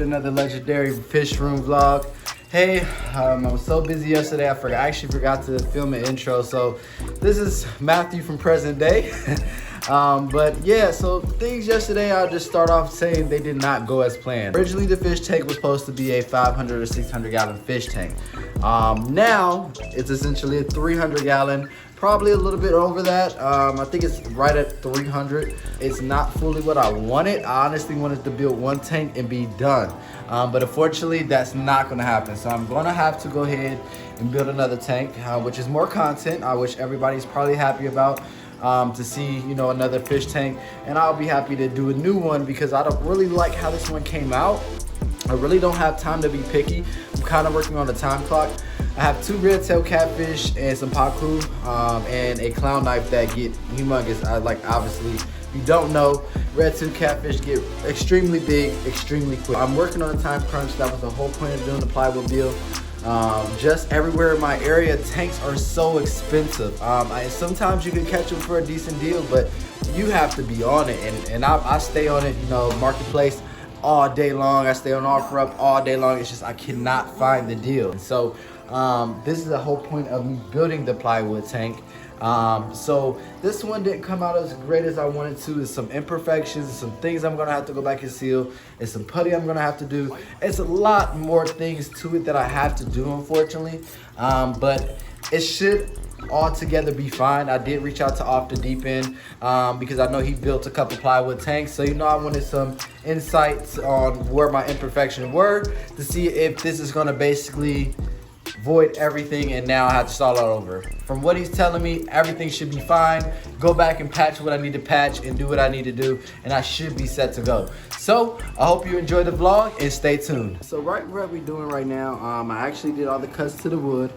with another legendary fish room vlog. Hey, I was so busy yesterday, I actually forgot to film an intro, so this is Matthew from present day. But yeah, so things yesterday, I'll just start off saying they did not go as planned. Originally, the fish tank was supposed to be a 500 or 600 gallon fish tank. Now, it's essentially a 300 gallon, probably a little bit over that. I think it's right at 300. It's not fully what I wanted. I honestly wanted to build one tank and be done. But unfortunately, that's not gonna happen. So I'm gonna have to go ahead and build another tank, which is more content, which everybody's probably happy about. To see, you know, another fish tank, and I'll be happy to do a new one because I don't really like how this one came out. I really don't have time to be picky. I'm kind of working on a time clock. I have 2 red-tailed catfish and some pacu, and a clown knife that get humongous. Obviously, if you don't know, red-tailed catfish get extremely big, extremely quick. I'm working on a time crunch. That was the whole point of doing the plywood build. Just everywhere in my area, tanks are so expensive. Sometimes you can catch them for a decent deal, but you have to be on it, and I stay on it, you know, marketplace all day long. I stay on OfferUp all day long. It's just I cannot find the deal. So this is the whole point of me building the plywood tank. So this one didn't come out as great as I wanted to. There's some imperfections, some things I'm gonna have to go back and seal, and some putty I'm gonna have to do. It's a lot more things to it that I have to do, unfortunately. But it should altogether be fine. I did reach out to Off the Deep End because I know he built a couple plywood tanks. So, you know, I wanted some insights on where my imperfections were to see if this is gonna basically void everything and now I have to start all over. From what he's telling me, everything should be fine. Go back and patch what I need to patch and do what I need to do, and I should be set to go. So I hope you enjoy the vlog and stay tuned. So what we're doing right now, I actually did all the cuts to the wood,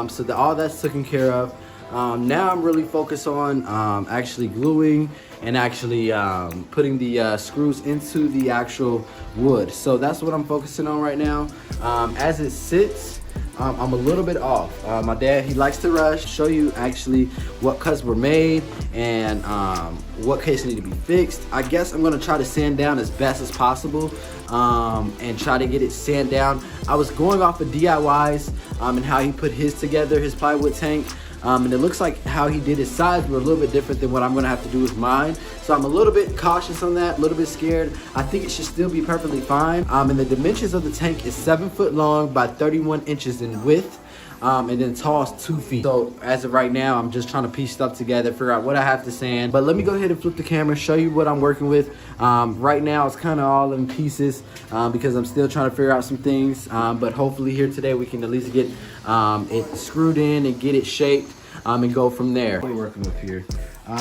so all that's taken care of. Now I'm really focused on actually gluing and actually putting the screws into the actual wood. So that's what I'm focusing on right now. As it sits, I'm a little bit off. My dad, he likes to rush, show you actually what cuts were made and what cases need to be fixed. I guess I'm gonna try to sand down as best as possible and try to get it sand down. I was going off of DIYs and how he put his together, his plywood tank. And it looks like how he did his sides were a little bit different than what I'm gonna have to do with mine. So I'm a little bit cautious on that, a little bit scared. I think it should still be perfectly fine. And the dimensions of the tank is 7 foot long by 31 inches in width. And then tall is 2 feet. So as of right now, I'm just trying to piece stuff together, figure out what I have to sand. But let me go ahead and flip the camera, show you what I'm working with. Right now, it's kind of all in pieces because I'm still trying to figure out some things. But hopefully here today, we can at least get it screwed in and get it shaped and go from there. What are we working with here?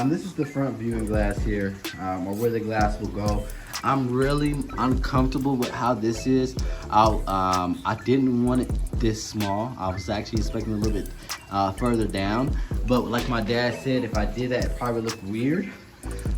This is the front viewing glass here, or where the glass will go. I'm really uncomfortable with how this is. I didn't want it this small. I was actually expecting a little bit further down. But like my dad said, if I did that, it probably would look weird.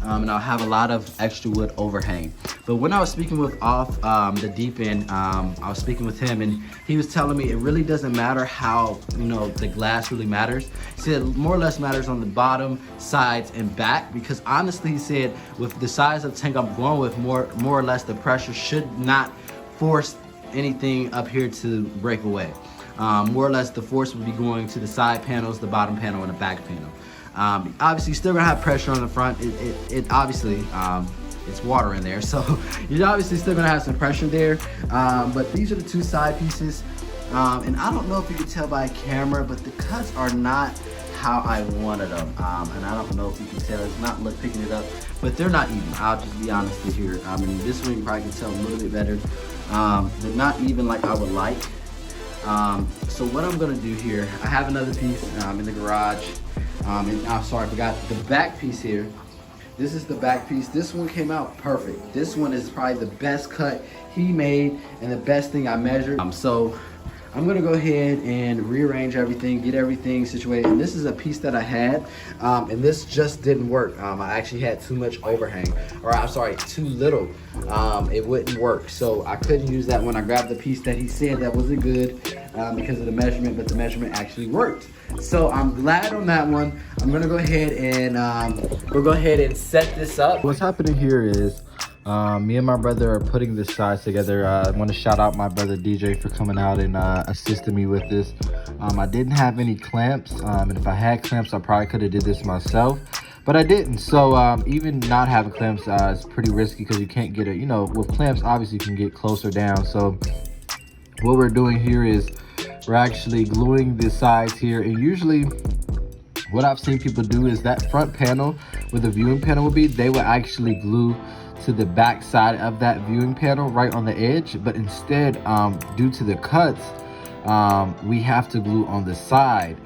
And I'll have a lot of extra wood overhang. But when I was speaking with Off the Deep End, I was speaking with him and he was telling me it really doesn't matter how, you know, the glass really matters. He said it more or less matters on the bottom, sides, and back, because honestly, he said with the size of the tank I'm going with, more or less the pressure should not force anything up here to break away. More or less the force would be going to the side panels, the bottom panel, and the back panel. Obviously, you're still gonna have pressure on the front. It obviously, it's water in there, so you're obviously still gonna have some pressure there. But these are the 2 side pieces, and I don't know if you can tell by camera, but the cuts are not how I wanted them. And I don't know if you can tell. It's not picking it up, but they're not even. I'll just be honest with you here. And this one you probably can tell a little bit better. They're not even like I would like. So what I'm gonna do here, I have another piece in the garage. And I'm sorry, I forgot the back piece here. This is the back piece. This one came out perfect. This one is probably the best cut he made and the best thing I measured. So I'm gonna go ahead and rearrange everything, get everything situated. And this is a piece that I had, and this just didn't work. I actually had too much overhang, or I'm sorry, too little. It wouldn't work, so I couldn't use that one. I grabbed the piece that he said that wasn't good because of the measurement, but the measurement actually worked. So I'm glad on that one. I'm gonna go ahead and we'll go ahead and set this up. What's happening here is Me and my brother are putting this size together. I want to shout out my brother DJ for coming out and assisting me with this. I didn't have any clamps, and if I had clamps, I probably could have did this myself, but I didn't. So even not having clamps is pretty risky because you can't get it. You know, with clamps, obviously you can get closer down. So what we're doing here is we're actually gluing the sides here, and usually what I've seen people do is that front panel where the viewing panel will be, they will actually glue to the back side of that viewing panel right on the edge, but instead due to the cuts we have to glue on the side.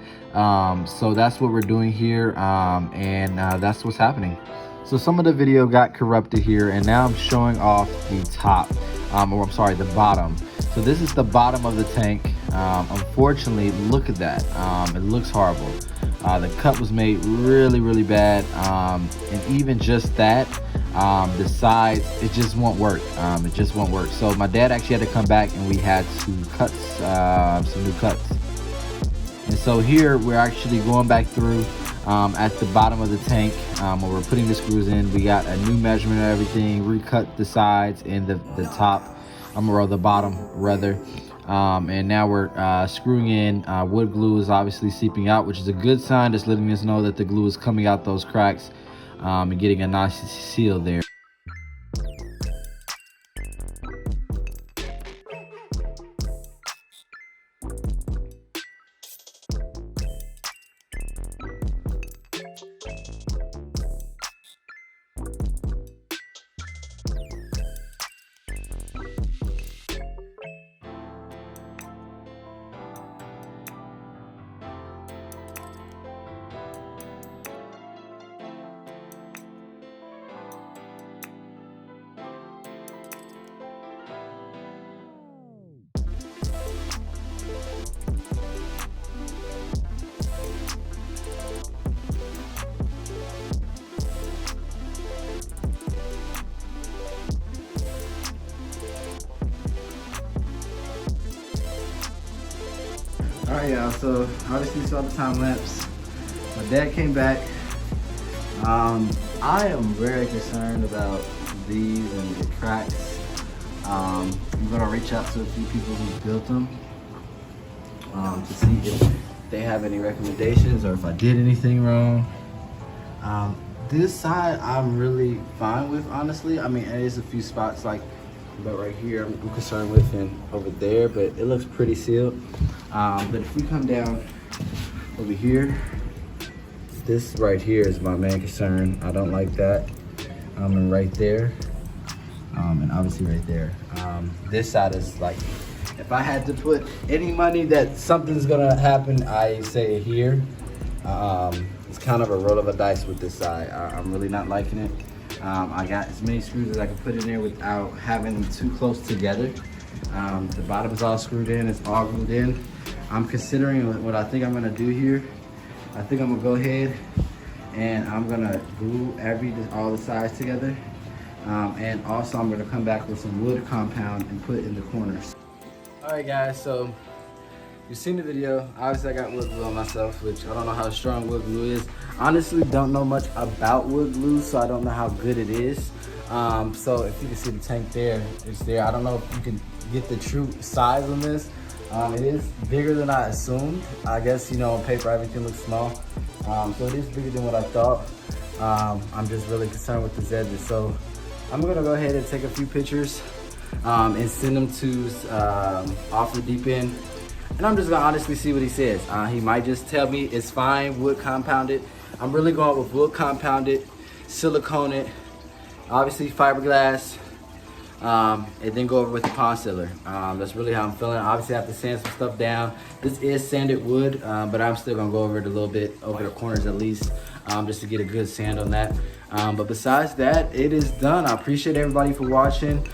So that's what we're doing here, and that's what's happening. So some of the video got corrupted here, and now I'm showing off the top, or I'm sorry, the bottom. So this is the bottom of the tank. Unfortunately, look at that. It looks horrible. The cut was made really bad, and even just that, the sides, it just won't work. It just won't work. So my dad actually had to come back, and we had to cut some new cuts. And so here we're actually going back through at the bottom of the tank where we're putting the screws in. We got a new measurement of everything, recut the sides and the top, or the bottom rather. And now we're screwing in. Wood glue is obviously seeping out, which is a good sign, just letting us know that the glue is coming out those cracks and getting a nice seal there. All right, y'all, so obviously you saw the time lapse. My dad came back. I am very concerned about these and the cracks. I'm gonna reach out to a few people who built them to see if they have any recommendations or if I did anything wrong. This side I'm really fine with, honestly. I mean, there's a few spots like but right here I'm concerned with, and over there, but it looks pretty sealed. But if we come down over here, this right here is my main concern. I don't like that. And right there, and obviously right there. This side is like, if I had to put any money that something's gonna happen, I say here. It's kind of a roll of a dice with this side. I'm really not liking it. I got as many screws as I can put in there without having them too close together. The bottom is all screwed in, it's all glued in. I'm considering what I think I'm gonna do here. I think I'm gonna go ahead and I'm gonna glue all the sides together. And also I'm gonna come back with some wood compound and put it in the corners. All right guys, so you've seen the video. Obviously I got wood glue on myself, which I don't know how strong wood glue is. Honestly, don't know much about wood glue, so I don't know how good it is. So if you can see the tank there, it's there. I don't know if you can get the true size on this. It is bigger than I assumed. I guess, you know, on paper everything looks small. So it is bigger than what I thought. I'm just really concerned with these edges. So I'm gonna go ahead and take a few pictures and send them to off the deep end. And I'm just gonna honestly see what he says. He might just tell me it's fine, wood compounded. I'm really going with wood compounded, silicone it, obviously fiberglass, and then go over with the pond sealer. That's really how I'm feeling. Obviously I have to sand some stuff down. This is sanded wood, but I'm still gonna go over it a little bit, over the corners at least, just to get a good sand on that. But besides that, it is done. I appreciate everybody for watching.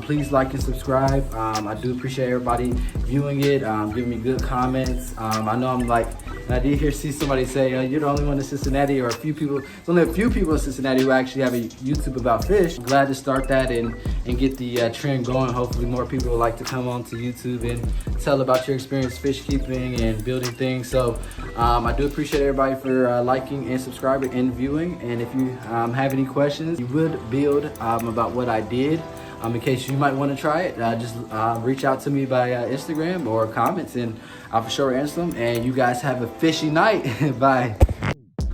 Please like and subscribe. I do appreciate everybody viewing it, giving me good comments. I know I'm like, and I did see somebody say, you're the only one in Cincinnati, or a few people. There's only a few people in Cincinnati who actually have a YouTube about fish. I'm glad to start that and get the trend going. Hopefully more people would like to come on to YouTube and tell about your experience fish keeping and building things. So I do appreciate everybody for liking and subscribing and viewing. And if you have any questions you would build about what I did, in case you might want to try it, just reach out to me by Instagram or comments, and I'll for sure answer them. And you guys have a fishy night. Bye.